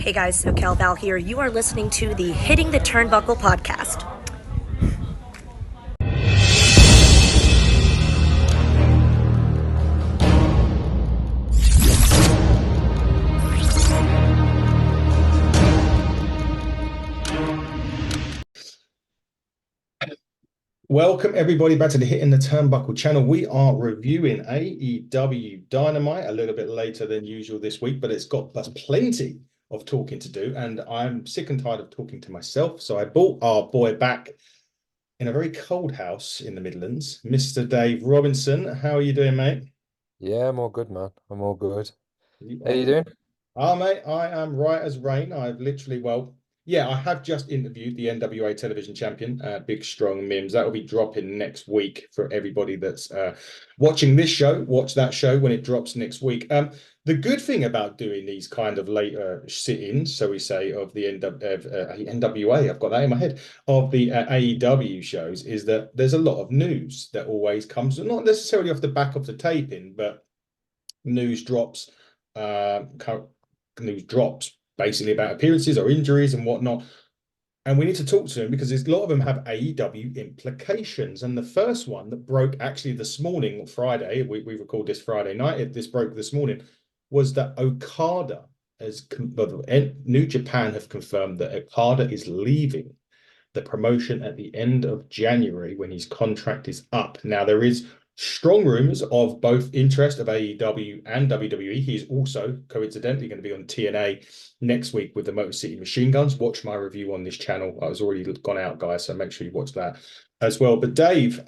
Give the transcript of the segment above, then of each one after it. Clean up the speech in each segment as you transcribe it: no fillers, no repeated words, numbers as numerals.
Hey guys, SoCal Val here. You are listening to the Hitting the Turnbuckle podcast. Welcome everybody back to the Hitting the Turnbuckle channel. We are reviewing AEW Dynamite a little bit later than usual this week, but it's got us plenty of talking to do, and I'm sick and tired of talking to myself. So I brought our boy back in a very cold house in the Midlands, Mr. Dave Robinson. How are you doing, mate? Yeah, I'm all good, man. I'm all good. You How are you good. doing? Mate, I am right as rain. I've literally, I have just interviewed the NWA television champion, Big Strong Mims. That will be dropping next week for everybody that's watching this show. Watch that show when it drops next week. The good thing about doing these kind of later sit-ins, so we say, of the NWA, I've got that in my head, of the AEW shows, is that there's a lot of news that always comes, not necessarily off the back of the taping, but news drops, uh, news drops basically about appearances or injuries and whatnot. And we need to talk to him because there's a lot of them have AEW implications. And the first one that broke actually this morning, Friday, we record this Friday night, this broke this morning, was that Okada New Japan have confirmed that Okada is leaving the promotion at the end of January when his contract is up. Now, there is strong rumors of both interest of AEW and WWE. He's also coincidentally going to be on TNA next week with the Motor City Machine Guns. Watch my review on this channel. I was already gone out, guys, so make sure you watch that as well. But Dave,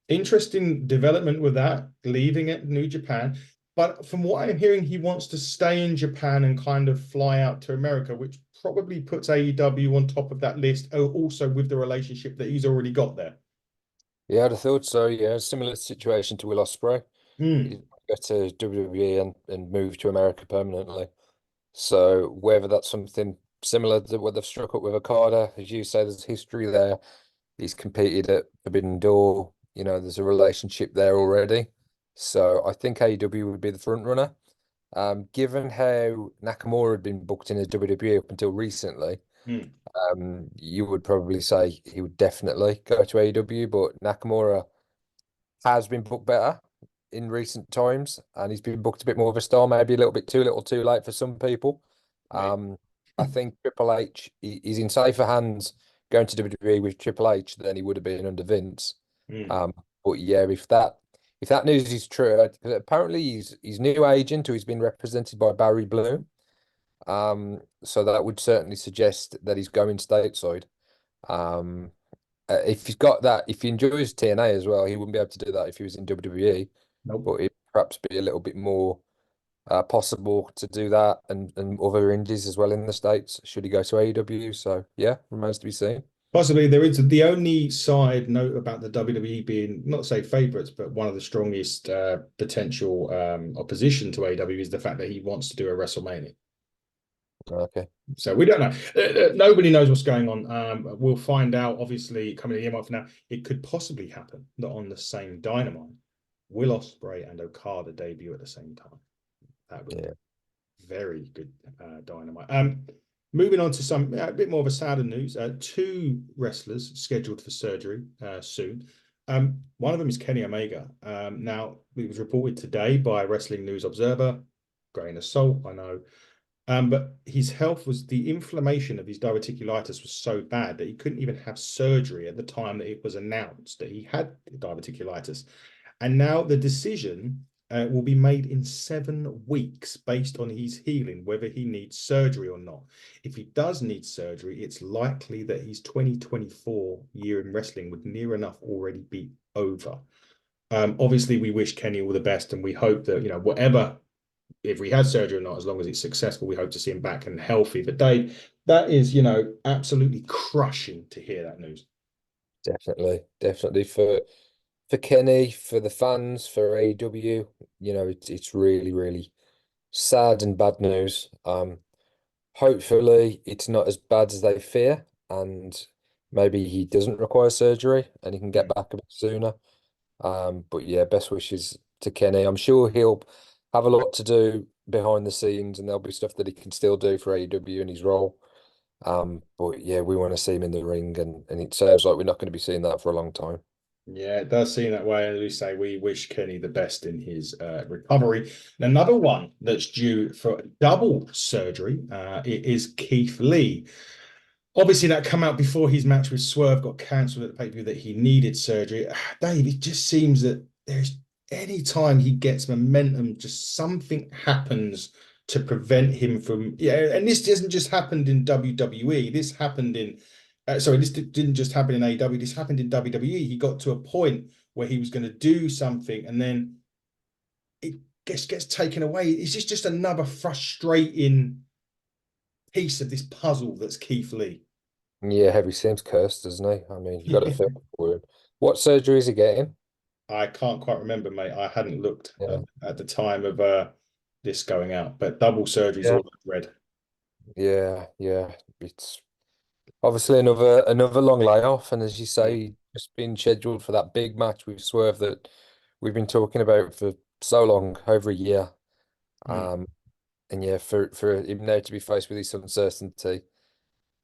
interesting development with that, leaving at New Japan. But from what I'm hearing, he wants to stay in Japan and kind of fly out to America, which probably puts AEW on top of that list, also with the relationship that he's already got there. Yeah, I'd have thought so. Yeah, similar situation to Will Ospreay. He's Mm, got to WWE and move to America permanently. So whether that's something similar to what they've struck up with Okada, as you say, there's history there. He's competed at Forbidden Door. There's a relationship there already. So I think AEW would be the front runner. Given how Nakamura had been booked in the WWE up until recently, mm, you would probably say he would definitely go to AEW, but Nakamura has been booked better in recent times, and he's been booked a bit more of a star, maybe a little too late for some people. mate. I think Triple H he's in safer hands going to WWE with Triple H than he would have been under Vince. Mm, Um, but yeah, if that news is true, apparently he's new agent who he's been represented by Barry Bloom. So that would certainly suggest that he's going stateside. Um, if he's got that, if he enjoys TNA as well, he wouldn't be able to do that if he was in WWE. nope. But it perhaps be a little bit more possible to do that and other indies as well in the States. Should he go to AEW? So yeah, remains to be seen. Possibly there is the only side note about the WWE being not say favorites, but one of the strongest potential opposition to AEW is the fact that he wants to do a WrestleMania. Okay. So we don't know. Nobody knows what's going on. We'll find out, obviously, coming a year from now. It could possibly happen that on the same Dynamite, Will Ospreay and Okada debut at the same time. That would be Yeah. very good Dynamite. Moving on to some a bit more of a sadder news. Two wrestlers scheduled for surgery soon. One of them is Kenny Omega. Now, it was reported today by Wrestling News Observer, grain of salt, I know. But his health was the inflammation of his diverticulitis was so bad that he couldn't even have surgery at the time that it was announced that he had diverticulitis. And now the decision will be made in 7 weeks based on his healing, whether he needs surgery or not. If he does need surgery, it's likely that his 2024 year in wrestling would near enough already be over. Obviously, we wish Kenny all the best, and we hope that, whatever, if we had surgery or not, as long as it's successful, we hope to see him back and healthy. But Dave, that is, absolutely crushing to hear that news. Definitely for Kenny, for the fans, for AEW. It's really, really sad and bad news. Hopefully it's not as bad as they fear, and maybe he doesn't require surgery and he can get Mm. back a bit sooner. But yeah, best wishes to Kenny. I'm sure he'll have a lot to do behind the scenes, and there'll be stuff that he can still do for AEW in his role. But yeah, we want to see him in the ring, and it sounds like we're not going to be seeing that for a long time. Yeah, it does seem that way. And as we say, we wish Kenny the best in his recovery. And another one that's due for double surgery it is Keith Lee. Obviously, that come out before his match with Swerve got cancelled at the pay-per-view that he needed surgery. Dave, it just seems that there's any time he gets momentum, just something happens to prevent him from. Yeah, and this hasn't just happened in WWE. This happened in. Sorry, this didn't just happen in AEW. This happened in WWE. He got to a point where he was going to do something, and then it gets taken away. It's just another frustrating piece of this puzzle that's Keith Lee. Yeah, he seems cursed, doesn't he? I mean, you got to feel for him. What surgery is he getting? I can't quite remember, mate. I hadn't looked Yeah, at the time of this going out, but double surgery is yeah, all I've read. yeah. It's obviously another long layoff, and as you Mm, say, just been scheduled for that big match with Swerve that we've been talking about for so long, over a year. mm, Um, and yeah, for him now to be faced with this uncertainty,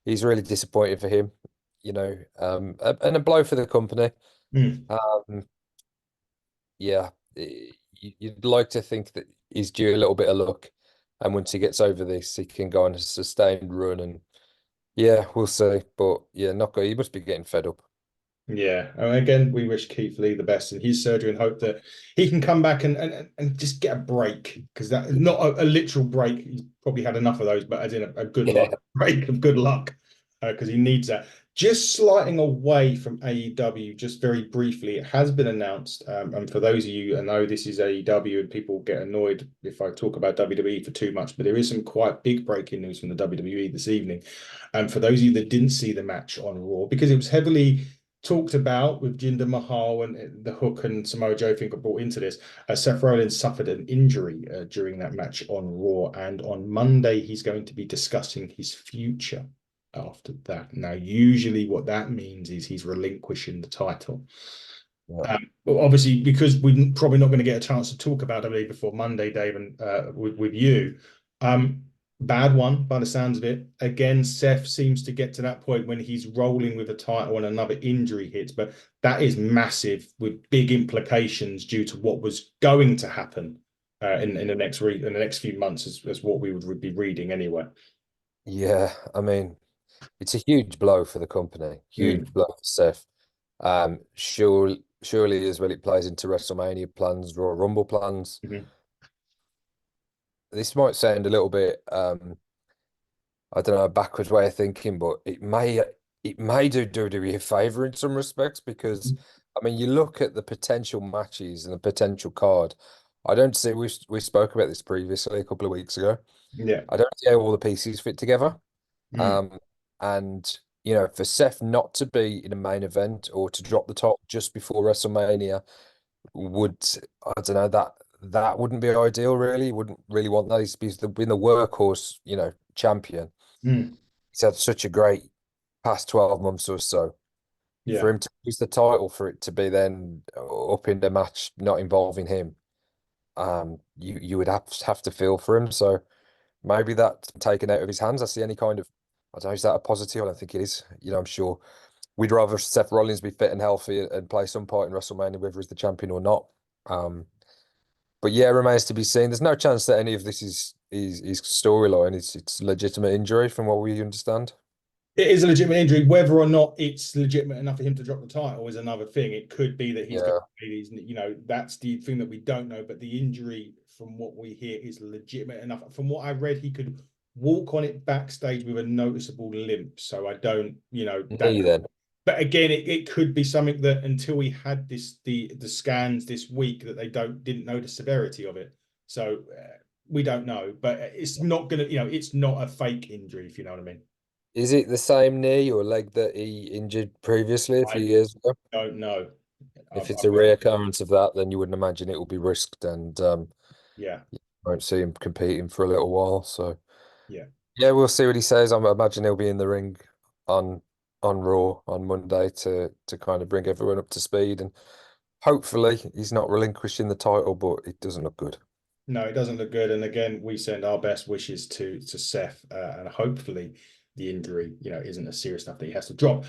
he's really disappointed for him, and a blow for the company. mm. Um, yeah, you'd like to think that he's due a little bit of luck, and once he gets over this, he can go on a sustained run. And yeah, we'll see. But yeah, not good. He must be getting fed up. Yeah. And again, we wish Keith Lee the best in his surgery and hope that he can come back and just get a break because that is not a literal break. He's probably had enough of those, but as in a good Yeah, luck break of good luck because he needs that. Just sliding away from AEW, just very briefly, it has been announced. And for those of you, I know this is AEW and people get annoyed if I talk about WWE for too much, but there is some quite big breaking news from the WWE this evening. And for those of you that didn't see the match on Raw, because it was heavily talked about with Jinder Mahal and the Hook and Samoa Joe think got brought into this. Seth Rollins suffered an injury during that match on Raw, and on Monday he's going to be discussing his future after that. Now, usually what that means is he's relinquishing the title. yeah, But obviously, because we're probably not going to get a chance to talk about WWE before Monday, Dave, and with you. Um, Bad one by the sounds of it. Again, Seth seems to get to that point when he's rolling with a title and another injury hits, but that is massive with big implications due to what was going to happen in the next few months, as what we would be reading anyway. yeah. I mean, it's a huge blow for the company. Mm, Huge blow for Seth. Surely as well it plays into WrestleMania plans, Royal Rumble plans. mhm, This might sound a little bit I don't know, a backwards way of thinking, but it may do WWE a favor in some respects because I mean you look at the potential matches and the potential card. I don't see we spoke about this previously a couple of weeks ago. yeah. I don't see how all the pieces fit together. Mm, Um, and for Seth not to be in a main event or to drop the top just before WrestleMania would I don't know that wouldn't be ideal really. Wouldn't really want that. He's been the workhorse, champion. mm, He's had such a great past 12 months or so. For yeah. him to lose the title, for it to be then up in the match not involving him, you would have to feel for him. So maybe that's taken out of his hands. I see any kind of, I don't know, is that a positive? I don't think it is. I'm sure we'd rather Seth Rollins be fit and healthy and play some part in WrestleMania, whether he's the champion or not. Um, but yeah, it remains to be seen. There's no chance that any of this is storyline. It's legitimate injury from what we understand. It is a legitimate injury. Whether or not it's legitimate enough for him to drop the title is another thing. It could be that he's got, Yeah. that's the thing that we don't know. But the injury, from what we hear, is legitimate enough. From what I read, he could walk on it backstage with a noticeable limp. So I don't, that. Knee then. But again, it could be something that until we had the scans this week that they didn't know the severity of it. So we don't know. But it's not gonna, it's not a fake injury, if you know what I mean. Is it the same knee or leg that he injured previously a few I years ago? don't know. If it's I've a got reoccurrence of that, then you wouldn't imagine it will be risked, and yeah, you won't see him competing for a little while. So yeah. yeah, we'll see what he says. I imagine he'll be in the ring on on Raw on Monday to kind of bring everyone up to speed, and hopefully he's not relinquishing the title, but it doesn't look good. No, it doesn't look good. And again, we send our best wishes to Seth, and hopefully the injury, isn't as serious enough that he has to drop.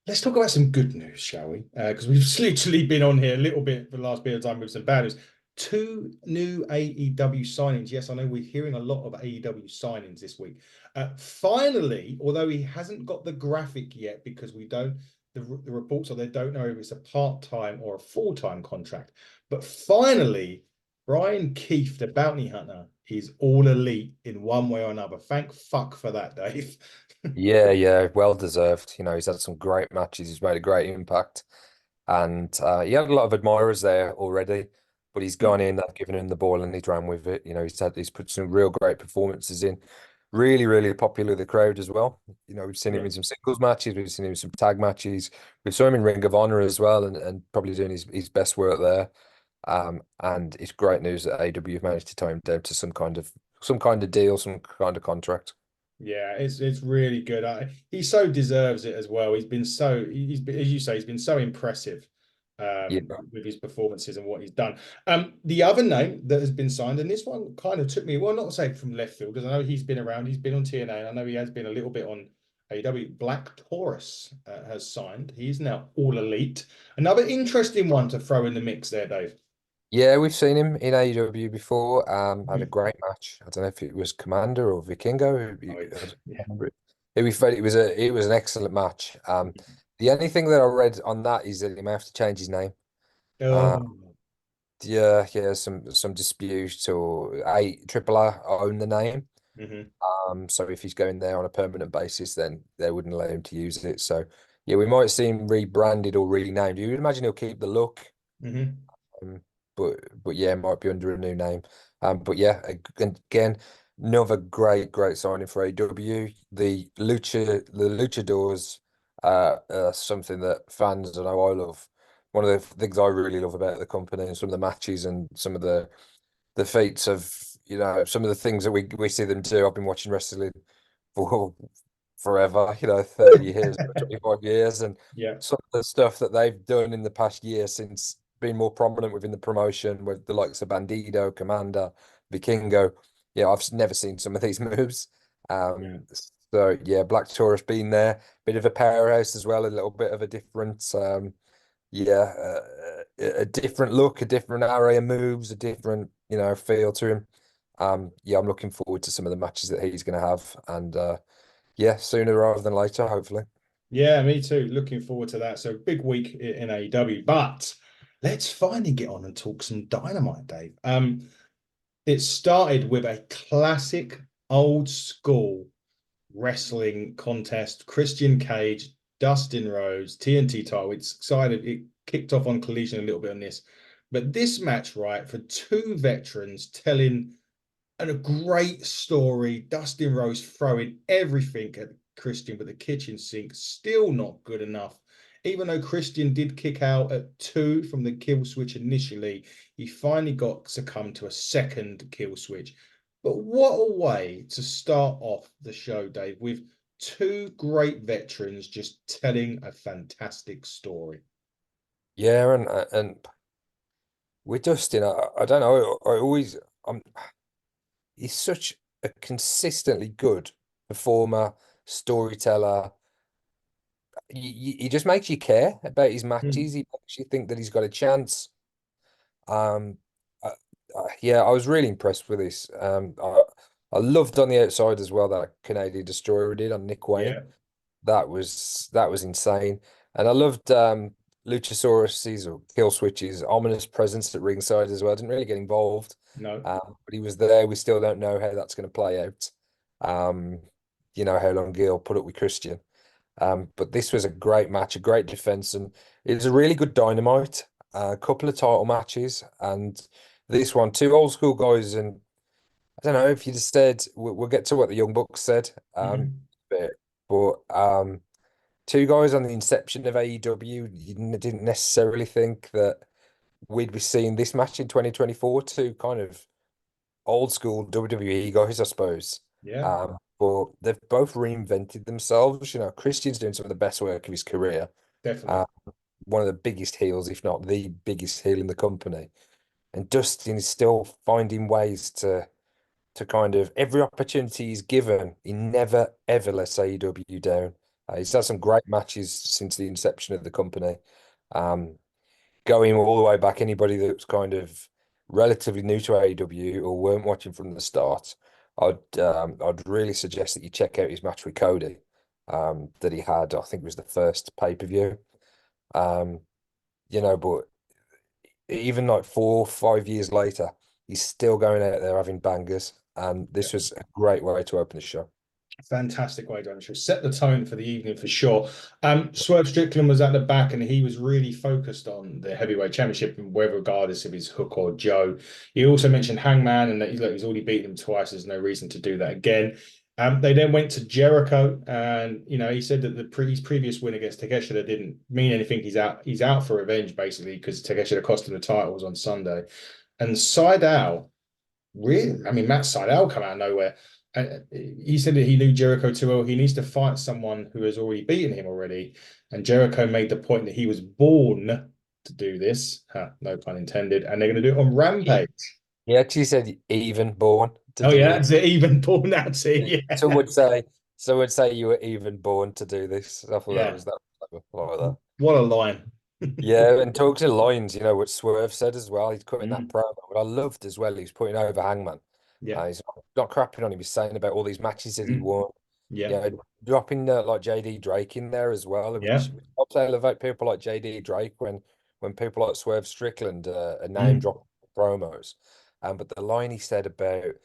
Let's talk about some good news, shall we? Because we've literally been on here a little bit for the last bit of time with some bad news. Two new AEW signings. Yes, I know we're hearing a lot of AEW signings this week. Finally, although he hasn't got the graphic yet because we don't, the reports are they don't know if it's a part-time or a full-time contract. But finally, Brian Keefe, the bounty hunter, is all elite in one way or another. Thank fuck for that, Dave. Yeah, yeah, well deserved. He's had some great matches. He's made a great impact, and he had a lot of admirers there already. But he's gone in, they've given him the ball, and he's ran with it. He's put some real great performances in. Really, really popular with the crowd as well. We've seen him Yeah. in some singles matches, we've seen him in some tag matches, we've seen him in Ring of Honor as well, and probably doing his best work there. And it's great news that AEW have managed to tie him down to some kind of deal, some kind of contract. Yeah, it's really good. He so deserves it as well. He's been, as you say, he's been so impressive Yeah. with his performances and what he's done. The other name that has been signed, and this one kind of took me, well, not to say from left field, because I know he's been around, he's been on TNA, and I know he has been a little bit on AEW. Black Taurus has signed. He's now all elite. Another interesting one to throw in the mix there, Dave. Yeah, we've seen him in AEW before. Had a Mhm. great match. I don't know if it was Commander or Vikingo. Oh, I don't yeah. remember it. It was an excellent match. The only thing that I read on that is that he may have to change his name. Uh, Oh. yeah, yeah, some dispute or a Triple R own the name. Hmm. So if he's going there on a permanent basis, then they wouldn't allow him to use it. So yeah, we might see him rebranded or renamed. You would imagine he'll keep the look. Hmm. Um, but yeah, it might be under a new name. But yeah, again, another great signing for AEW. The Luchadors are something that fans and I love. One of the things I really love about the company and some of the matches and some of the feats of some of the things that we see them do. I've been watching wrestling for forever, 30 years, 25 years, and Yeah. some of the stuff that they've done in the past year since being more prominent within the promotion with the likes of Bandido, Commander, Vikingo. Yeah, I've never seen some of these moves. Yeah. So yeah, Black Taurus being there, bit of a powerhouse as well, a little bit of a different yeah, a different look, a different array of moves, a different, feel to him. Yeah, I'm looking forward to some of the matches that he's going to have, and yeah, sooner rather than later, hopefully. Yeah, me too. Looking forward to that. So big week in AEW, but let's finally get on and talk some Dynamite, Dave. It started with a classic old school wrestling contest. Christian Cage, Dustin Rhodes, TNT title. It's excited. It kicked off on Collision a little bit on this, but this match, right, for two veterans telling and a great story. Dustin Rose throwing everything at Christian, but the kitchen sink still not good enough. Even though Christian did kick out at 2 from the kill switch initially, he finally got succumbed to a second kill switch. But what a way to start off the show, Dave, with two great veterans just telling a fantastic story. Yeah, and with Dustin, I don't know. He's such a consistently good performer, storyteller. He just makes you care about his Mm. matches. He makes you think that he's got a chance. Um, uh, yeah, I was really impressed with this. I loved on the outside as well that Canadian Destroyer did on Nick Wayne. Yeah, That was insane, and I loved Luchasaurus's or Kill Switch's ominous presence at ringside as well. Didn't really get involved, no, but he was there. We still don't know how that's going to play out. Um, how long he'll put up with Christian. But this was a great match, a great defense, and it was a really good Dynamite. A couple of title matches, and this one, two old school guys, and I don't know if you just said we'll get to what the Young Bucks said, mhm, bit, but two guys on the inception of AEW, you didn't necessarily think that we'd be seeing this match in 2024. Two kind of old school WWE guys, I suppose. yeah, But they've both reinvented themselves. Christian's doing some of the best work of his career. definitely. Uh, One of the biggest heels, if not the biggest heel in the company. and Dustin is still finding ways to kind of every opportunity he's given, he never ever lets AEW down. He's had some great matches since the inception of the company. Um, Going all the way back, anybody that was kind of relatively new to AEW or weren't watching from the start, I'd really suggest that you check out his match with Cody that he had. I think it was the first pay-per-view. Um, but even like 4 or 5 years later, he's still going out there having bangers, and Yeah. this was a great way to open the show. Fantastic way to end the show. Set the tone for the evening for sure. Swerve Strickland was at the back and he was really focused on the heavyweight championship, and whether regardless of his Hook or Joe. He also mentioned Hangman and that he's already beaten him twice. There's no reason to do that again. They then went to Jericho, and he said that his previous win against Takeshita didn't mean anything. He's out. He's out for revenge basically because Takeshita cost him the titles on Sunday. And Seidel, really, I mean, Matt Seidel come out of nowhere. He said that he knew Jericho too well. He needs to fight someone who has already beaten him already. And Jericho made the point that he was born to do this. No pun intended. And they're going to do it on Rampage. He actually said even born to Oh do yeah, this. that's it. Even born. That's it. Yeah. Some would say you were even born to do this. I thought Yeah. that was like that. What a line. Yeah, and talks in lines, what Swerve said as well. He's cutting that Mm, promo. But I loved as well. He's putting over Hangman. yeah. He's not crapping on him. He's saying about all these matches that he Mm, won. yeah. Dropping like JD Drake in there as well, Yeah. which helps elevate people like JD Drake when people like Swerve Strickland are name Mm, drop promos. But the line he said about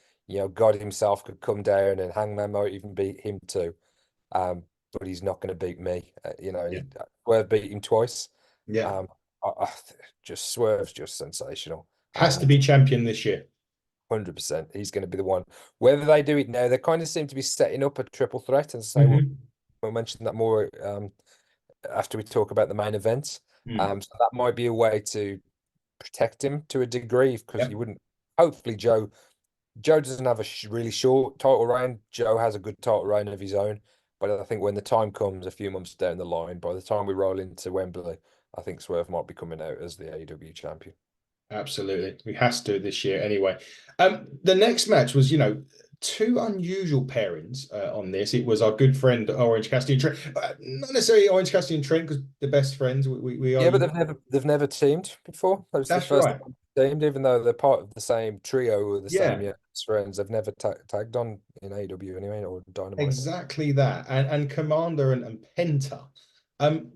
God himself could come down and Hangman might even beat him too, but he's not going to beat me. yeah. Swerve beat him twice. Yeah. Um, just Swerve's just sensational, Has to and be champion this year. 100% he's going to be the one. Whether they do it now, they kind of seem to be setting up a triple threat, and say Hmm. we'll mention that more after we talk about the main events. Mm, So that might be a way to protect him to a degree because yeah. you wouldn't. Hopefully, Joe doesn't have a really short title reign. Joe has a good title reign of his own, but I think when the time comes, a few months down the line, by the time we roll into Wembley, I think Swerve might be coming out as the AEW champion. Absolutely. We has to this year anyway. The next match was, two unusual pairings on this. It was our good friend Orange Cassidy and Trent. Not necessarily Orange Cassidy and Trent because they're best friends. We are. Yeah, but they've never teamed before. That was the That's first right. time they teamed, even though they're part of the same trio or the same Yeah, friends. They've never tagged on in AEW anyway or Dynamite. exactly that. And Commander and Penta.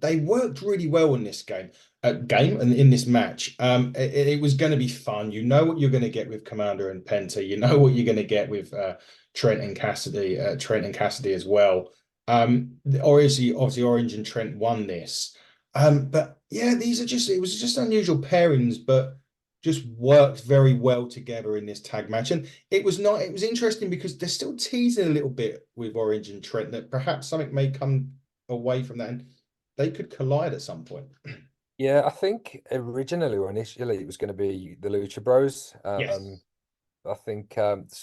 They worked really well in this game and in this match. It was going to be fun. You know what you're going to get with Commander and Penta. You know what you're going to get with Trent and Cassidy. Trent and Cassidy as well. Obviously, Orange and Trent won this. But yeah, it was just unusual pairings, but just worked very well together in this tag match. And it was interesting because they're still teasing a little bit with Orange and Trent that perhaps something may come away from that and they could collide at some point. Yeah, I think originally or initially it was going to be the Lucha Bros. Yes. I think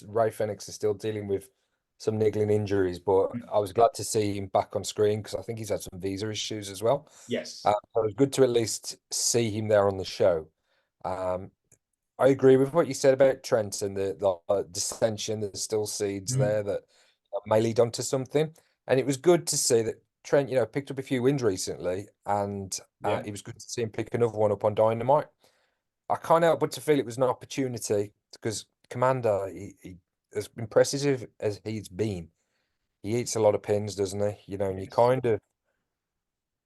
Ray Fenix is still dealing with some niggling injuries, but I was glad to see him back on screen because I think he's had some visa issues as well. Yes. So it was good to at least see him there on the show. Um, I agree with what you said about Trent and the dissension. There's still seeds Mhm. there that may lead on to something. And it was good to see that Trent, picked up a few wins recently, and Yeah. it was good to see him pick another one up on Dynamite. I can't help but to feel it was an opportunity because Commander, as impressive as he's been, he eats a lot of pins, doesn't he? And you Yes. kind of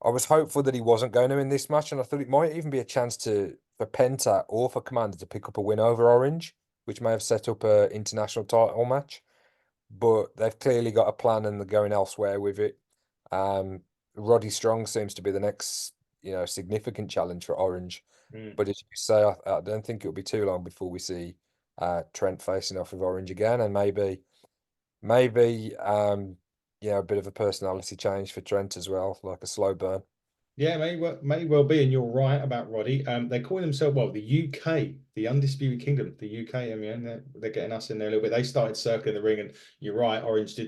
I was hopeful that he wasn't going to in this match, and I thought it might even be a chance for Penta or for Commander to pick up a win over Orange, which may have set up a international title match. But they've clearly got a plan and they're going elsewhere with it. Um, Roddy Strong seems to be the next, significant challenge for Orange. Mm. But as you say, I don't think it'll be too long before we see Trent facing off with Orange again, and maybe a bit of a personality change for Trent as well, like a slow burn. Yeah, may well be, and you're right about Roddy. They call themselves the UK, the Undisputed Kingdom, the UK. I mean, they're getting us in there a little bit. They started circling the ring, and you're right. Orange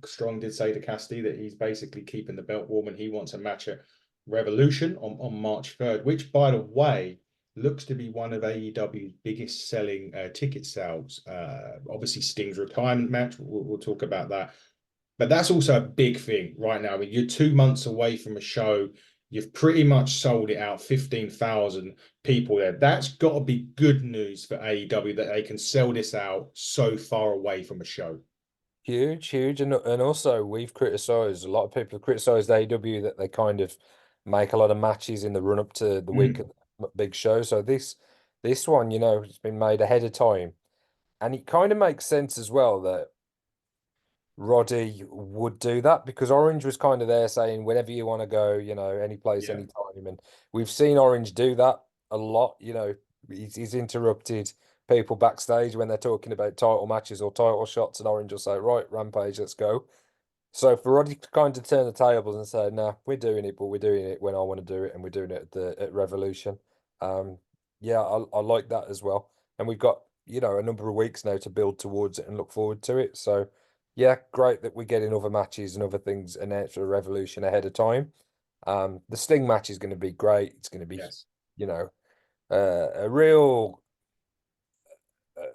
Strong did say to Cassidy that he's basically keeping the belt warm, and he wants a match at Revolution on March 3rd. Which, by the way, looks to be one of AEW's biggest selling ticket sales. Obviously, Sting's retirement match. We'll talk about that. But that's also a big thing right now. I mean, you're 2 months away from a show. You've pretty much sold it out, 15,000 people there. That's got to be good news for AEW that they can sell this out so far away from a show. Huge, huge, and also we've criticised, a lot of people have criticised AEW that they kind of make a lot of matches in the run up to the week of the big show. So this one, it's been made ahead of time, and it kind of makes sense as well that Roddy would do that because Orange was kind of there saying whenever you want to go, any place, Yeah. any time, and we've seen Orange do that a lot. He's interrupted people backstage when they're talking about title matches or title shots, and Orange will say, "Right, Rampage, let's go." So for Roddy to kind of turn the tables and say, "Nah, we're doing it, but we're doing it when I want to do it, and we're doing it at Revolution." Um, yeah, I like that as well, and we've got a number of weeks now to build towards it and look forward to it. So yeah, great that we're getting other matches and other things announced for Revolution ahead of time. The Sting match is going to be great. It's going to be, Yes. you know, a real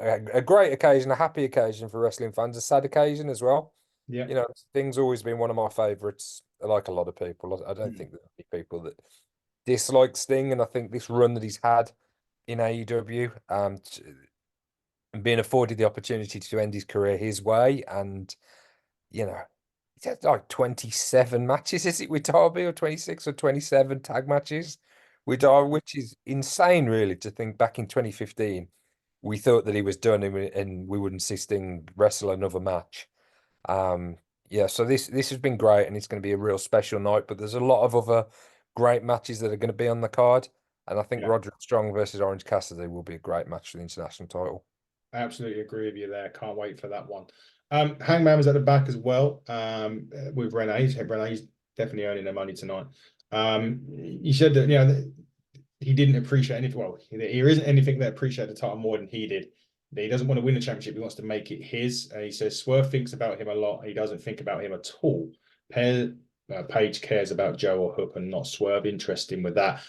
a great occasion, a happy occasion for wrestling fans, a sad occasion as well. Yeah. Sting's always been one of my favorites. Like a lot of people, I don't think there are many people that dislike Sting, and I think this run that he's had in AEW, and being afforded the opportunity to end his career his way, and he's had like 27 matches, is it with Darby, or 26 or 27 tag matches with Darby, which is insane, really, to think back in 2015 we thought that he was done and we wouldn't see Sting wrestle another match. Um, yeah, so this has been great and it's going to be a real special night, but there's a lot of other great matches that are going to be on the card. And I think Yeah. Roderick Strong versus Orange Cassidy will be a great match for the international title. I absolutely agree with you there. Can't wait for that one. Hangman was at the back as well with Renee. Renee's definitely earning their money tonight. He said that he didn't appreciate anything. Well, there isn't anything that appreciated the title more than he did. He doesn't want to win the championship. He wants to make it his. And he says Swerve thinks about him a lot. He doesn't think about him at all. Page cares about Joe or Hook and not Swerve. Interesting with that.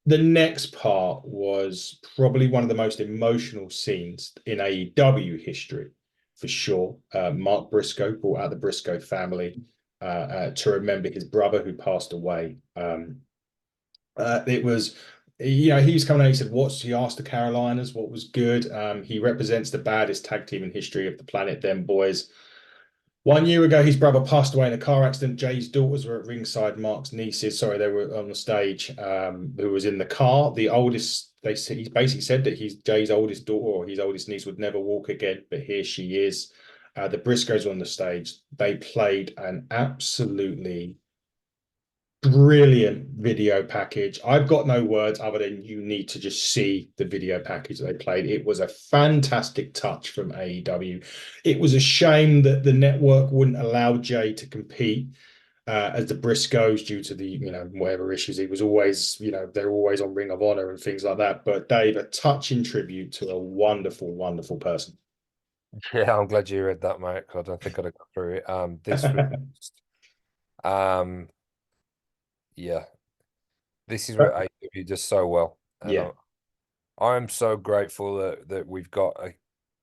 The next part was probably one of the most emotional scenes in AEW history, for sure. Mark Briscoe brought out the Briscoe family to remember his brother who passed away. It was, he was coming out. He said, he asked the Carolinas what was good. He represents the baddest tag team in history of the planet, them boys. 1 year ago, his brother passed away in a car accident. Jay's daughters were at ringside. Mark's nieces, sorry, they were on the stage. Who was in the car? The oldest, he basically said that Jay's oldest daughter or his oldest niece would never walk again, but here she is. The Briscoes were on the stage. They played an absolutely brilliant video package. I've got no words other than you need to just see the video package they played. It was a fantastic touch from AEW. It was a shame that the network wouldn't allow Jay to compete as the Briscoes due to the whatever issues. He was always they're always on Ring of Honor and things like that. But Dave, a touching tribute to a wonderful, wonderful person. Yeah, I'm glad you read that, mate, 'cause I don't think I'd have got through it. This was um yeah, this is what AEW does so well. And Yeah, I'm so grateful that we've got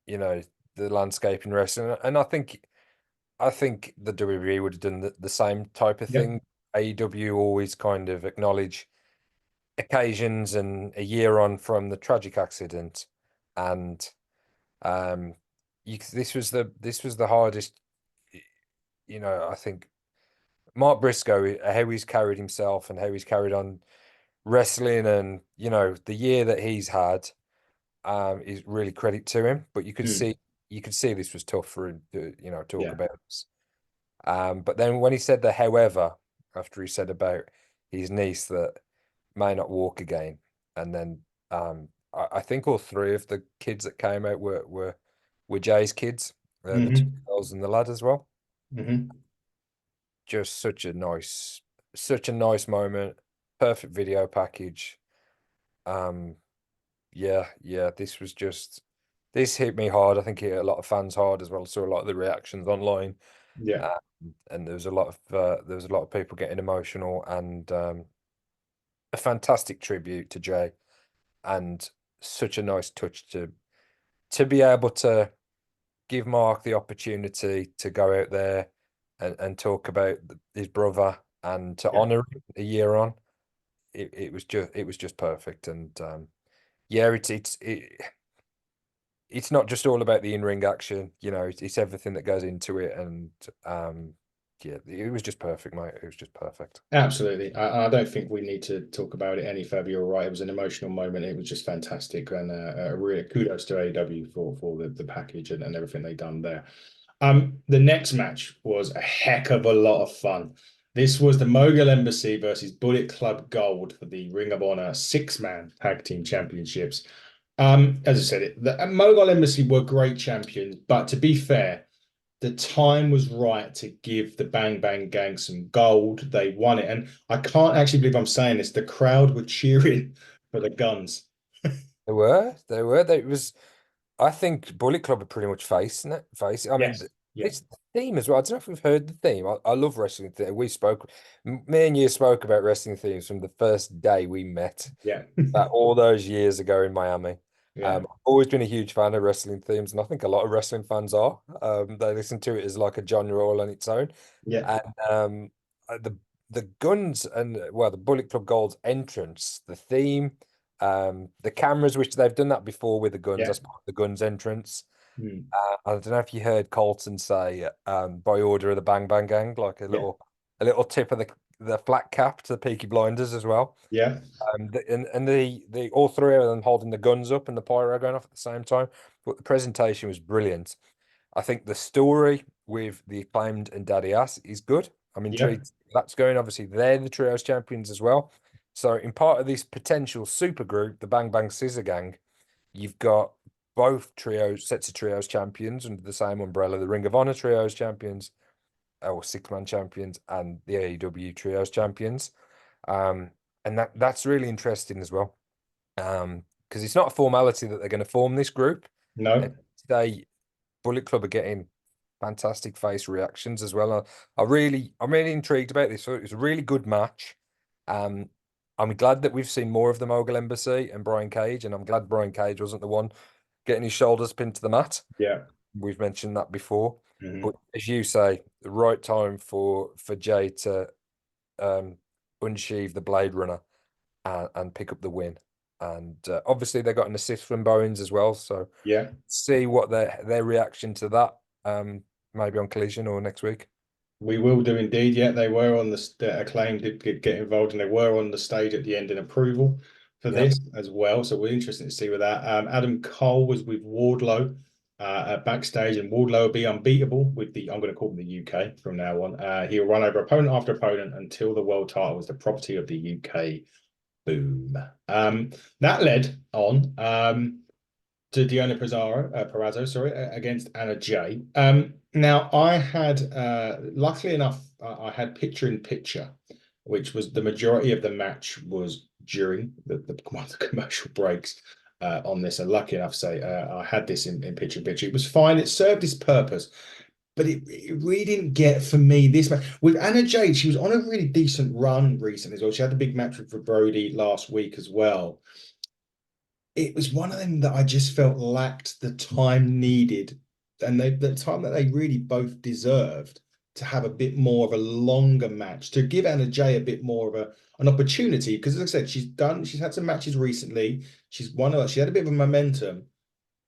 the landscape in wrestling, and I think the WWE would have done the same type of yeah, thing. AEW always kind of acknowledge occasions and a year on from the tragic accident, and this was the hardest. I think Mark Briscoe, how he's carried himself and how he's carried on wrestling, and the year that he's had, is really credit to him. But you could see this was tough for him to talk yeah, about this. But then when he said the however, after he said about his niece that may not walk again, and then I think all three of the kids that came out were Jay's kids, the two hmm girls and the lad as well. hmm Just such a nice moment, perfect video package. Um, yeah, this hit me hard. I think it hit a lot of fans hard as well. I saw a lot of the reactions online. yeah. And there was a lot of people getting emotional, and a fantastic tribute to Jay. and such a nice touch to be able to give Mark the opportunity to go out there and talk about his brother and to Yeah. honor him a year on. It was just perfect. And yeah, it's not just all about the in-ring action, it's everything that goes into it. And yeah, it was just perfect, mate. It was just perfect. Absolutely. I don't think we need to talk about it any further. You're right. It was an emotional moment. It was just fantastic. And really kudos to AEW for the package and everything they done there. The next match was a heck of a lot of fun. This was the Mogul Embassy versus Bullet Club Gold for the Ring of Honor six-man tag team championships. As I said, the Mogul Embassy were great champions, but to be fair, the time was right to give the Bang Bang Gang some gold. They won it. And I can't actually believe I'm saying this. The crowd were cheering for the Guns. There was. I think Bullet Club are pretty much facing it. I mean, Yes. Yeah. it's the theme as well. I don't know if we've heard the theme. I love wrestling theme. Me and you spoke about wrestling themes from the first day we met, Yeah. all those years ago in Miami. Yeah. I've always been a huge fan of wrestling themes, and I think a lot of wrestling fans are. They listen to it as like a genre all on its own. Yeah. And the Guns and well, the Bullet Club Gold's entrance, the theme, the cameras, which they've done that before with the Guns, Yeah. as part of the Guns entrance. Mm. I don't know if you heard Colton say, by order of the Bang Bang Gang, like Yeah. a little tip of the flat cap to the Peaky Blinders as well. Yeah. The all three of them holding the guns up and the pyro going off at the same time. But the presentation was brilliant. I think the story with the Acclaimed and Daddy Ass is good. I'm Yeah. intrigued. That's going. Obviously, they're the trios champions as well. So, in part of this potential super group, the Bang Bang Scissor Gang, you've got both sets of trios champions under the same umbrella, the Ring of Honor trios champions, or six-man champions, and the AEW trios champions. And that's really interesting as well. Because it's not a formality that they're going to form this group. And No. today, Bullet Club are getting fantastic face reactions as well. I'm really intrigued about this. So it was a really good match. Um, I'm glad that we've seen more of the Mogul Embassy and Brian Cage, and I'm glad Brian Cage wasn't the one getting his shoulders pinned to the mat. Yeah. We've mentioned that before. Mhm. But as you say, the right time for Jay to um, unsheathe the Blade Runner and pick up the win. And obviously they got an assist from Bowens as well. So Yeah. see what their reaction to that, maybe on Collision or next week. We will do indeed. Yeah, they were on the Acclaim did get involved, and they were on the stage at the end in approval for Yep. this as well. So we're interested to see with that. Adam Cole was with Wardlow backstage, and Wardlow will be unbeatable with I'm going to call him the UK from now on. He'll run over opponent after opponent until the world title is the property of the UK. Boom. That led on to Deonna Purrazzo, sorry, against Anna Jay. Now I had, luckily enough, I had picture in picture, which was the majority of the match was during one of the commercial breaks on this. And lucky enough, say I had this in picture in picture. It was fine. It served its purpose. But it really didn't get for me this match. With Anna Jade, she was on a really decent run recently as well. She had the big match with Brody last week as well. It was one of them that I just felt lacked the time needed and the time that they really both deserved to have a bit more of a longer match, to give Anna Jay a bit more of an opportunity. Because as I said, she's had some matches recently. She had a bit of a momentum.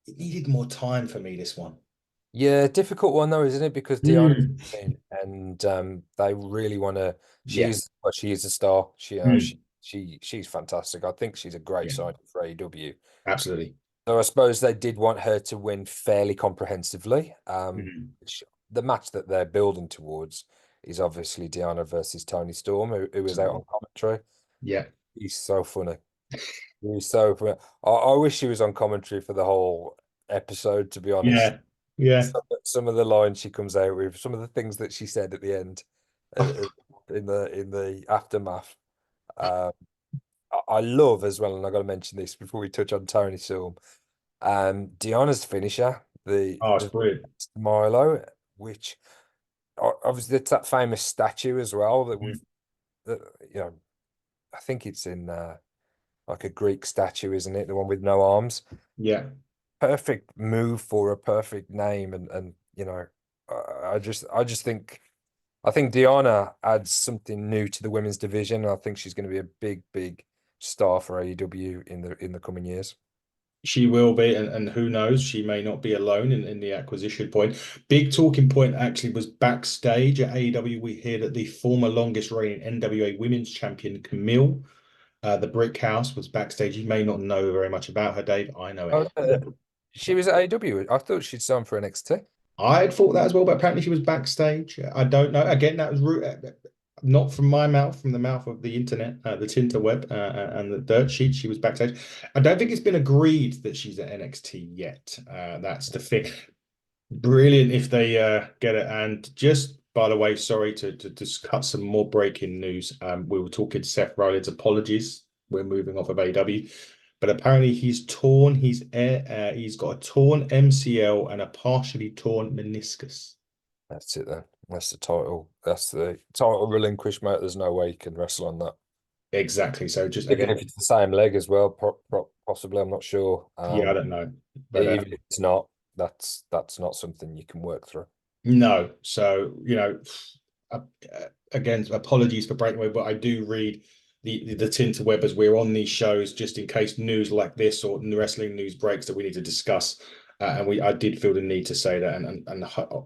It needed more time for me, this one. Yeah, difficult one though, isn't it? Because Deonna's Mm. in, and they really want to. Yeah. She is a star. Mm. She's fantastic. I think she's a great Yeah, signing for AEW. absolutely. So I suppose they did want her to win fairly comprehensively. Mhm. The match that they're building towards is obviously Deonna versus Tony Storm, who was out on commentary. Yeah. He's so funny. He's so funny. I wish he was on commentary for the whole episode, to be honest. Yeah. Yeah. Some of the lines she comes out with, some of the things that she said at the end, in the aftermath. Uh, I love as well, and I got to mention this before we touch on Tony Storm. Deonna's finisher, Oh, it's the brilliant. Milo, which obviously it's that famous statue as well that Mm. we've, that, you know, I think it's in like a Greek statue, isn't it? The one with no arms. Yeah. Perfect move for a perfect name, and I think Deonna adds something new to the women's division. And I think she's going to be a big star for AEW in the coming years. She will be, and who knows, she may not be alone in the acquisition point. Big talking point actually was backstage at AEW. We hear that the former longest reigning NWA Women's Champion, Camille, the Brick House, was backstage. You may not know very much about her, Dave. I know Oh, it. she was at AEW. I thought she'd signed for NXT. I thought that as well, but apparently she was backstage. I don't know. Again, that was not from my mouth, from the mouth of the internet, the Tinterweb, and the dirt sheet. She was backstage. I don't think it's been agreed that she's at NXT yet. That's the thing. Brilliant if they get it. And just by the way, sorry to just cut some more breaking news. We were talking Seth Rollins. Apologies. We're moving off of AW, but apparently he's torn. He's got a torn MCL and a partially torn meniscus. That's it then. That's the title. That's the title relinquished, mate. There's no way you can wrestle on that. Exactly. So just Even again, if it's the same leg as well, possibly. I'm not sure. yeah, I don't know, but Even if it's not, that's not something you can work through. no. So uh, again, apologies for breaking away, but I do read the Tinterweb as we're on these shows, just in case news like this or wrestling news breaks that we need to discuss. And I did feel the need to say that, and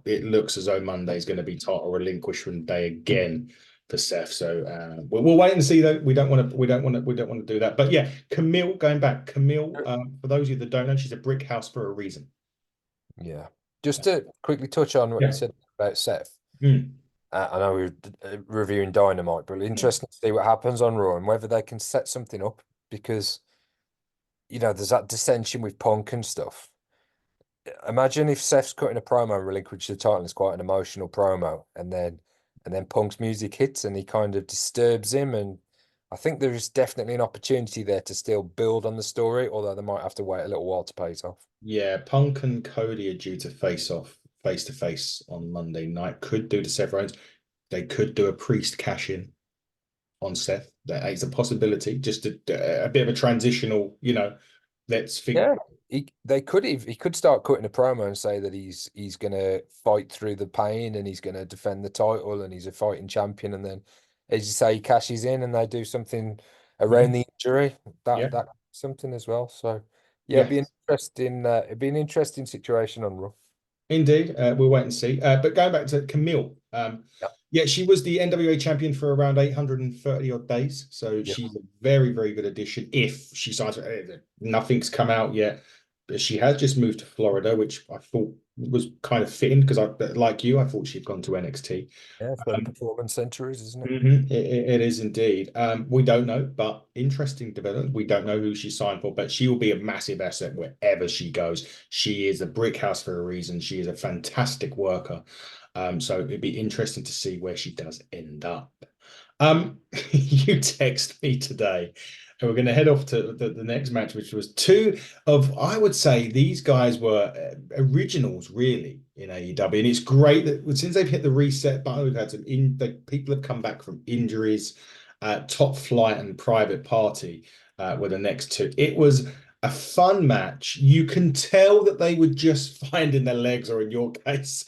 it looks as though Monday is going to be title relinquishment day again for Seth. So we'll wait and see. Though we don't want to do that. But yeah, Camille, going back, Camille. For those of you that don't know, she's a brick house for a reason. Yeah. Just to quickly touch on what you Yeah. said about Seth. Hmm. I know we're reviewing Dynamite, but interesting to see what happens on Raw and whether they can set something up because, there's that dissension with Punk and stuff. Imagine if Seth's cutting a promo and relinquishes the title, and it's quite an emotional promo, and then Punk's music hits and he kind of disturbs him. And I think there is definitely an opportunity there to still build on the story, although they might have to wait a little while to pay it off. Yeah, Punk and Cody are due to face off face to face on Monday night. Could do the Seth Rollins. They could do a priest cash in on Seth. That is a possibility. Just a bit of a transitional, let's think. Yeah, he could start cutting a promo and say that he's gonna fight through the pain and he's gonna defend the title and he's a fighting champion, and then as you say, he cashes in and they do something around Mhm. the injury Yeah, that something as well. So yeah, yes, it'd be an interesting situation on Raw. indeed. We'll wait and see. But going back to Camille, Yeah, yeah, she was the NWA champion for around 830 odd days. So yeah, she's a very, very good addition. If she signs, nothing's come out yet. But she has just moved to Florida, which I thought was kind of fitting because like you, I thought she'd gone to NXT. yeah. For the performance centers, isn't it? It is indeed. We don't know, but interesting development. We don't know who she signed for, but she will be a massive asset wherever she goes. She is a brick house for a reason. She is a fantastic worker. So it'd be interesting to see where she does end up. You text me today, and we're going to head off to the next match, which was two of, I would say, these guys were originals really in AEW, and it's great that since they've hit the reset button, we've had people have come back from injuries. Top Flight and Private Party were the next two. It was a fun match. You can tell that they were just finding their legs, or in your case,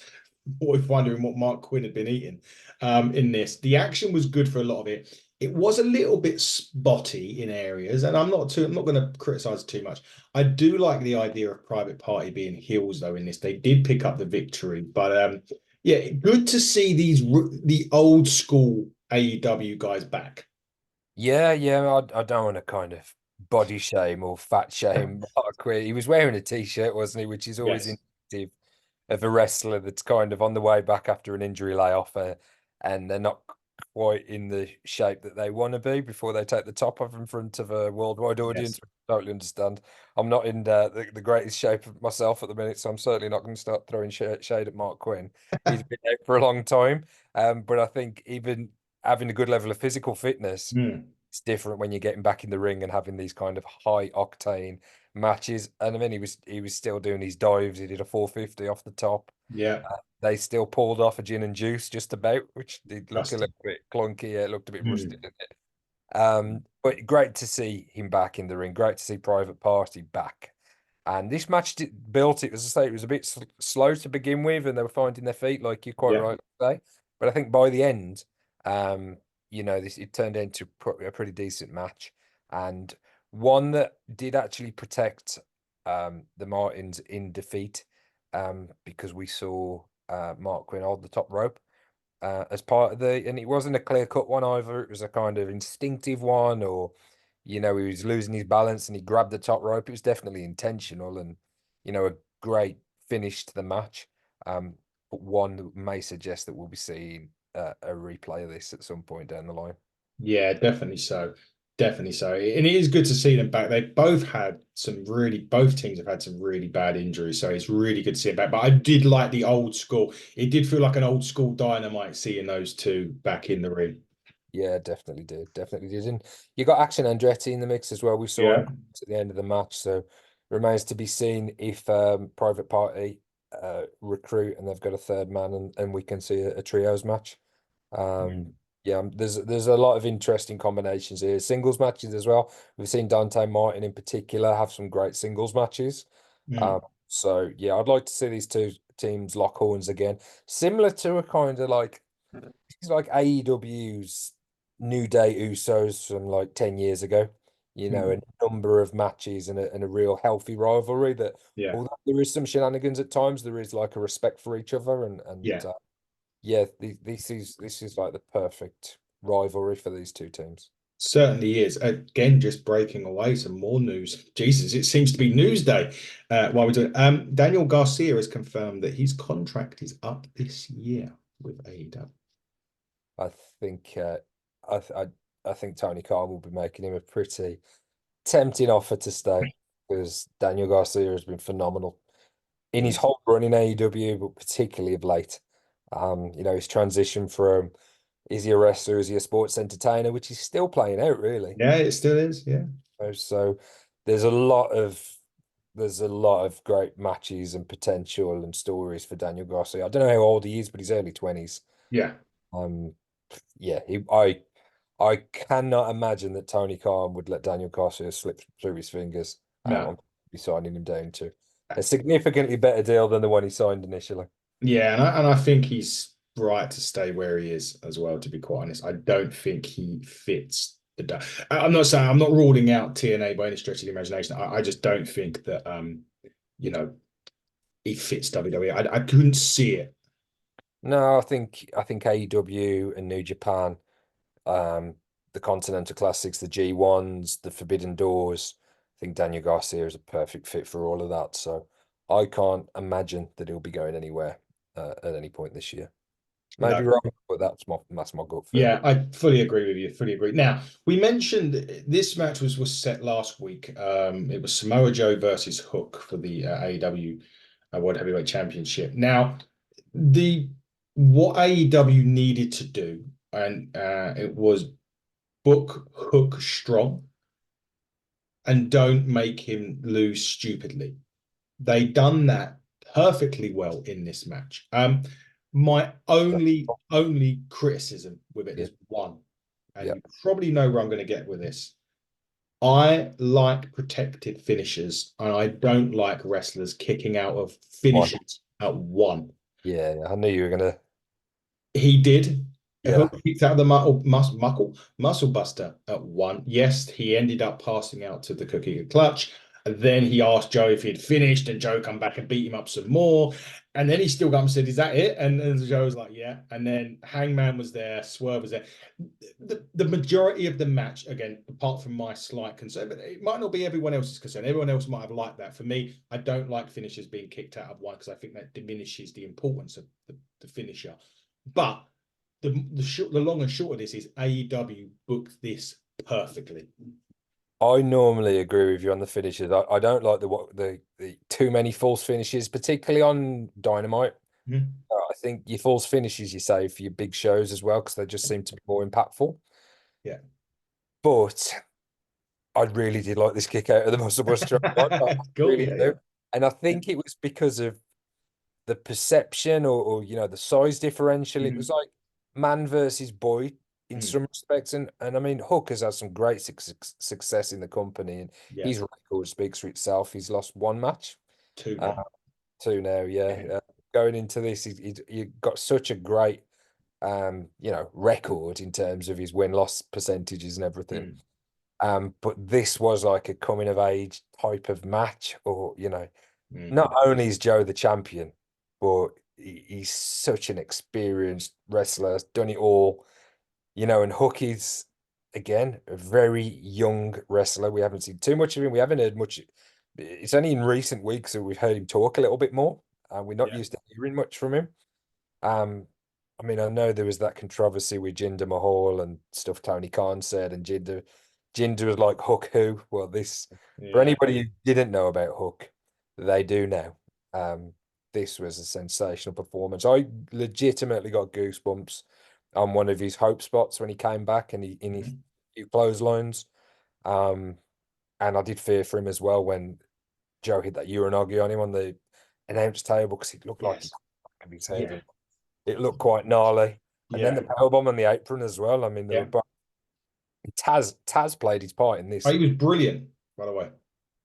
wondering what Mark Quinn had been eating in this. The action was good for a lot of it. It was a little bit spotty in areas, and I'm not going to criticize too much. I do like the idea of Private Party being heels though in this. They did pick up the victory, but yeah, good to see the old school AEW guys back. Yeah, yeah. I don't want to kind of body shame or fat shame Mark Quinn. He was wearing a t-shirt, wasn't he? Which is always Yes. indicative of a wrestler that's kind of on the way back after an injury layoff, and they're not quite in the shape that they want to be before they take the top off in front of a worldwide audience. Yes. Totally understand. I'm not in the greatest shape of myself at the minute, so I'm certainly not going to start throwing shade at Mark Quinn. He's been out for a long time, but I think even having a good level of physical fitness, Hmm. it's different when you're getting back in the ring and having these kind of high octane matches. And I mean, he was still doing his dives. He did a 450 off the top. Yeah. They still pulled off a gin and juice just about, which did look a Dustin. little bit clunky. It looked a bit rusty, Hmm. didn't it? But great to see him back in the ring. Great to see Private Party back. And this match built it, as I say, it was a bit slow to begin with, and they were finding their feet, like you're quite Yeah. right to say. But I think by the end, this it turned into a pretty decent match, and one that did actually protect the Martins in defeat, because we saw Mark Quinn hold the top rope as part of and it wasn't a clear cut one either. It was a kind of instinctive one, or he was losing his balance and he grabbed the top rope. It was definitely intentional, and a great finish to the match. But one that may suggest that we'll be seeing a replay of this at some point down the line. Yeah, definitely so. Definitely so. And it is good to see them back. Both teams have had some really bad injuries. So it's really good to see it back. But I did like the old school. It did feel like an old school Dynamite seeing those two back in the ring. Yeah, definitely did. Definitely did. And you got Action Andretti in the mix as well. We saw him Yeah. at the end of the match. So remains to be seen if Private Party recruit and they've got a third man, and we can see a trios match. Yeah, there's a lot of interesting combinations here. Singles matches as well. We've seen Dante Martin in particular have some great singles matches. Mm. So yeah, I'd like to see these two teams lock horns again. Similar to a kind of like it's like AEW's New Day Usos from like 10 years ago. Mm. A number of matches and a real healthy rivalry that Yeah. although there is some shenanigans at times, there is like a respect for each other Yeah. yeah, this is like the perfect rivalry for these two teams. Certainly is. Again, just breaking away some more news. Jesus, it seems to be news day while we're doing. Daniel Garcia has confirmed that his contract is up this year with AEW. I think I, th- I think Tony Khan will be making him a pretty tempting offer to stay because Daniel Garcia has been phenomenal in his He's whole run in AEW, but particularly of late. His transition from is he a wrestler, is he a sports entertainer, which he's still playing out really. Yeah, it still is. Yeah. So there's a lot of great matches and potential and stories for Daniel Garcia. I don't know how old he is, but he's early 20s. Yeah. Um, yeah, I cannot imagine that Tony Khan would let Daniel Garcia slip through his fingers. No. I'm be signing him down to a significantly better deal than the one he signed initially. Yeah, and I think he's right to stay where he is as well, to be quite honest. I don't think he fits I'm not saying I'm not ruling out TNA by any stretch of the imagination. I just don't think that you know, he fits WWE. I couldn't see it. No, I think AEW and New Japan, um, the Continental Classics, the G1s, the Forbidden Doors. I think Daniel Garcia is a perfect fit for all of that. So I can't imagine that he'll be going anywhere at any point this year. No. Maybe wrong, but that's my gut feel. Yeah, I fully agree with you. Fully agree. Now, we mentioned this match was set last week. It was Samoa Joe versus Hook for the AEW World Heavyweight Championship. Now, the what AEW needed to do, and it was book Hook strong and don't make him lose stupidly. They done that perfectly well in this match. My only criticism with it Yeah, is one, and yeah, you probably know where I'm going to get with this. I like protected finishers, and I don't like wrestlers kicking out of one. finishes at one. Yeah, I knew you were gonna. He did. Yeah, Hook kicked out of the muscle buster at one. Yes, he ended up passing out to the cookie clutch. And then he asked Joe if he'd finished, and Joe come back and beat him up some more. And then he still got up and said, "Is that it?" And Joe was like, "Yeah." And then Hangman was there, Swerve was there. The majority of the match, again, apart from my slight concern, but it might not be everyone else's concern. Everyone else might have liked that. For me, I don't like finishers being kicked out of one because I think that diminishes the importance of the finisher. But the long and short of this is AEW booked this perfectly. I normally agree with you on the finishes. I don't like the too many false finishes, particularly on Dynamite. Mhm. I think your false finishes you save for your big shows as well because they just seem to be more impactful. Yeah. But I really did like this kick out of the Muscle Buster. I Cool. really Yeah. Yeah. do. And I think it was because of the perception or the size differential. It was Mhm. like man versus boy in Mm. some respects. And I mean, Hook has had some great success in the company, and Yeah. his record speaks for itself. He's lost one match, Two uh, now. two now. Yeah, Yeah. going into this, he got such a great record in terms of his win-loss percentages and everything. Mm. But this was like a coming of age type of match, or Mm. not only is Joe the champion, but he's such an experienced wrestler, has done it all, and Hook is again a very young wrestler. We haven't seen too much of him. We haven't heard much. It's only in recent weeks that we've heard him talk a little bit more. We're not Yeah. used to hearing much from him. Um, I mean, I know there was that controversy with Jinder Mahal and stuff Tony Khan said, and Jinder was like, Hook who? Well, this, for Yeah. anybody who didn't know about Hook, they do now. Um, this was a sensational performance. I legitimately got goosebumps on one of his hope spots when he came back and he in his Mhm. few clotheslines. Um, and I did fear for him as well when Joe hit that Uranagi on him on the announce table because it looked like he Yes. could his head, Yeah. and it looked quite gnarly. And then Yeah. the powerbomb on the apron as well. I mean, they were Yeah. both. Taz played his part in Oh, this he was brilliant, by the way.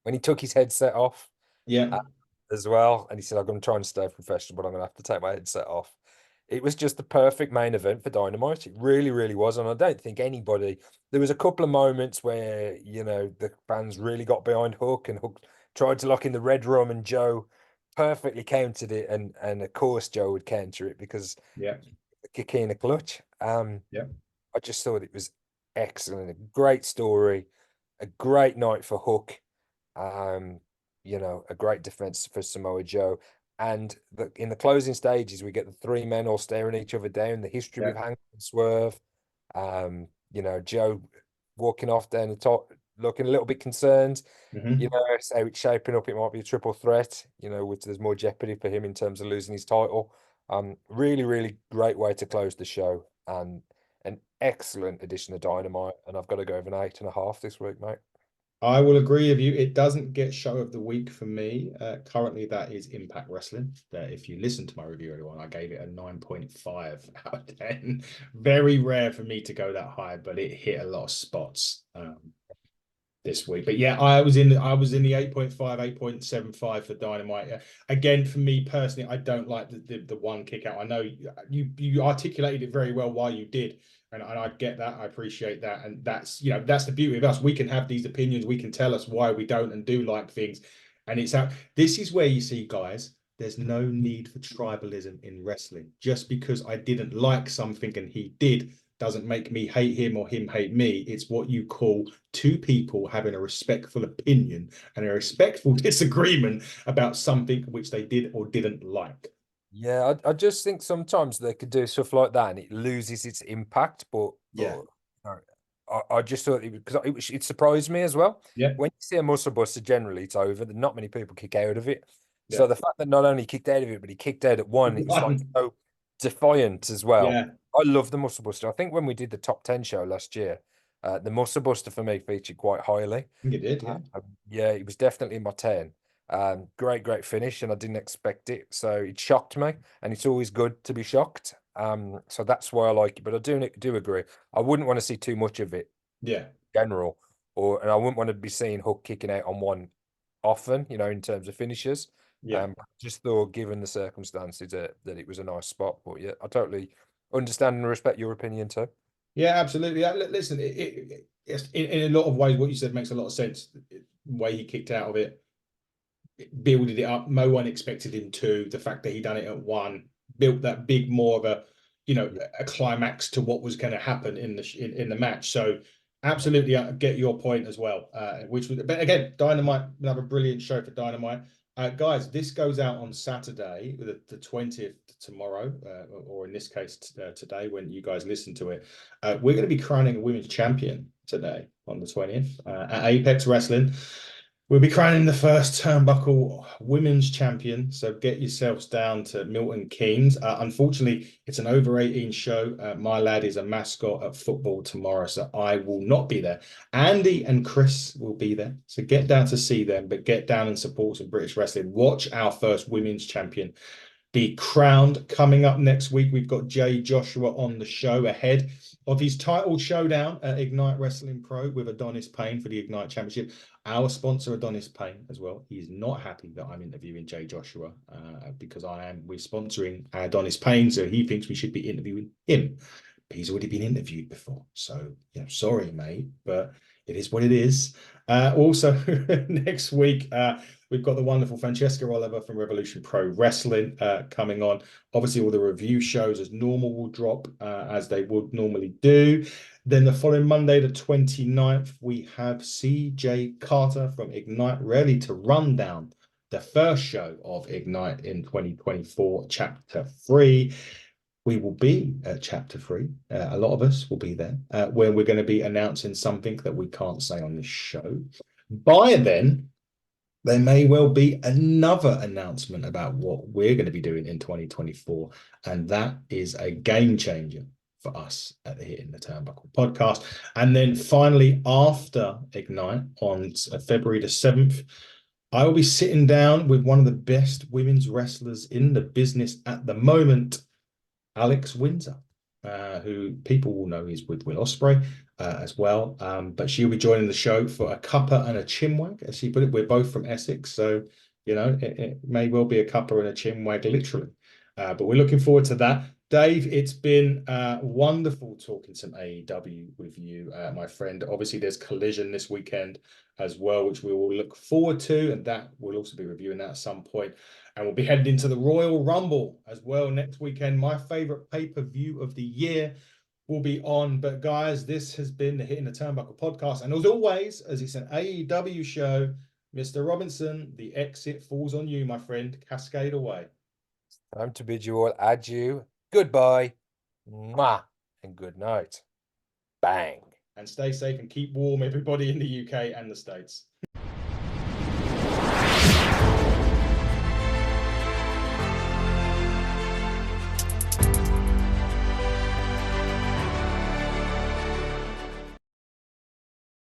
when he took his headset off Yeah. as well, and he said, "I'm going to try and stay professional, but I'm going to have to take my headset off." It was just the perfect main event for Dynamite. It really, really was, and I don't think anybody. There was a couple of moments where the fans really got behind Hook, and Hook tried to lock in the Red Room, and Joe perfectly countered it, and of course Joe would counter it because Yeah. the kick in a clutch. Yeah. I just thought it was excellent, a great story, a great night for Hook. Um, a great defense for Samoa Joe. And in the closing stages, we get the three men all staring each other down. The history Yeah. with Hank and Swerve. Joe walking off down the top, looking a little bit concerned. Hmm. So it's shaping up. It might be a triple threat. Which there's more jeopardy for him in terms of losing his title. Really, really great way to close the show, and an excellent addition of Dynamite. And I've got to go over an 8.5 this week, mate. I will agree with you. It doesn't get show of the week for me. Currently, that is Impact Wrestling. If you listen to my review, everyone, I gave it a 9.5 out of 10. Very rare for me to go that high, but it hit a lot of spots this week. But yeah, I was in the 8.5, 8.75 for Dynamite. Again, for me personally, I don't like the one kick out. I know you articulated it very well why you did. And I get that. I appreciate that. And that's the beauty of us. We can have these opinions. We can tell us why we don't and do like things. And it's out. This is where you see, guys, there's no need for tribalism in wrestling. Just because I didn't like something and he did doesn't make me hate him or him hate me. It's what you call two people having a respectful opinion and a respectful disagreement about something which they did or didn't like. Yeah, I just think sometimes they could do stuff like that and it loses its impact. But Yeah. I just thought it surprised me as well. Yeah. When you see a muscle buster, generally it's over. Not many people kick out of it. Yeah. So the fact that not only he kicked out of it, but he kicked out at one, it was like One. so defiant as well. Yeah. I love the muscle buster. I think when we did the top 10 show last year, the muscle buster for me featured quite highly. You did, yeah. Yeah, it was definitely in my 10. Great finish, and I didn't expect it, so it shocked me, and it's always good to be shocked. So that's why I like it. But I do agree. I wouldn't want to see too much of it, Yeah. in general, and I wouldn't want to be seeing Hook kicking out on one often, in terms of finishes. Yeah. Just thought, given the circumstances, that it was a nice spot. But yeah, I totally understand and respect your opinion too. Yeah, absolutely. Listen, it's in a lot of ways, what you said makes a lot of sense. The way he kicked out of it, builded it up. No one expected him to. The fact that he done it at one built that big more of a climax to what was going to happen in the match. So absolutely, I get your point as well. But again, Dynamite, another brilliant show for Dynamite. Guys, this goes out on Saturday, the 20th tomorrow, or in this case today when you guys listen to it. We're going to be crowning a women's champion today on the 20th at Apex Wrestling. We'll be crowning the first turnbuckle women's champion. So get yourselves down to Milton Keynes. Unfortunately, it's an over 18 show. My lad is a mascot at football tomorrow, so I will not be there. Andy and Chris will be there. So get down to see them, but get down and support some British wrestling. Watch our first women's champion be crowned. Coming up next week, we've got Jay Joshua on the show ahead of his title showdown at Ignite Wrestling Pro with Adonis Payne for the Ignite Championship. Our sponsor, Adonis Payne, as well. He's not happy that I'm interviewing Jay Joshua because we're sponsoring Adonis Payne, so he thinks we should be interviewing him. But he's already been interviewed before. So, sorry, mate, but it is what it is. Also, next week, we've got the wonderful Francesca Oliver from Revolution Pro Wrestling coming on. Obviously, all the review shows as normal will drop as they would normally do. Then the following Monday, the 29th, we have CJ Carter from Ignite ready to run down the first show of Ignite in 2024, Chapter 3. We will be at Chapter 3. A lot of us will be there, where we're going to be announcing something that we can't say on this show. By then, there may well be another announcement about what we're going to be doing in 2024, and that is a game changer for us at the Hitting the Turnbuckle podcast. And then finally, after Ignite on February the 7th, I will be sitting down with one of the best women's wrestlers in the business at the moment, Alex Windsor, who people will know is with Will Ospreay as well. But she'll be joining the show for a cuppa and a chinwag, as she put it. We're both from Essex, so it may well be a cuppa and a chinwag, literally. But we're looking forward to that. Dave, it's been wonderful talking some AEW with you, my friend. Obviously, there's Collision this weekend as well, which we will look forward to, and that we'll also be reviewing that at some point. And we'll be heading into the Royal Rumble as well next weekend. My favorite pay-per-view of the year will be on. But guys, this has been the Hitting the Turnbuckle podcast. And as always, as it's an AEW show, Mr. Robinson, the exit falls on you, my friend. Cascade away. Time to bid you all adieu, goodbye, mwah, and good night. Bang. And stay safe and keep warm, everybody in the UK and the States.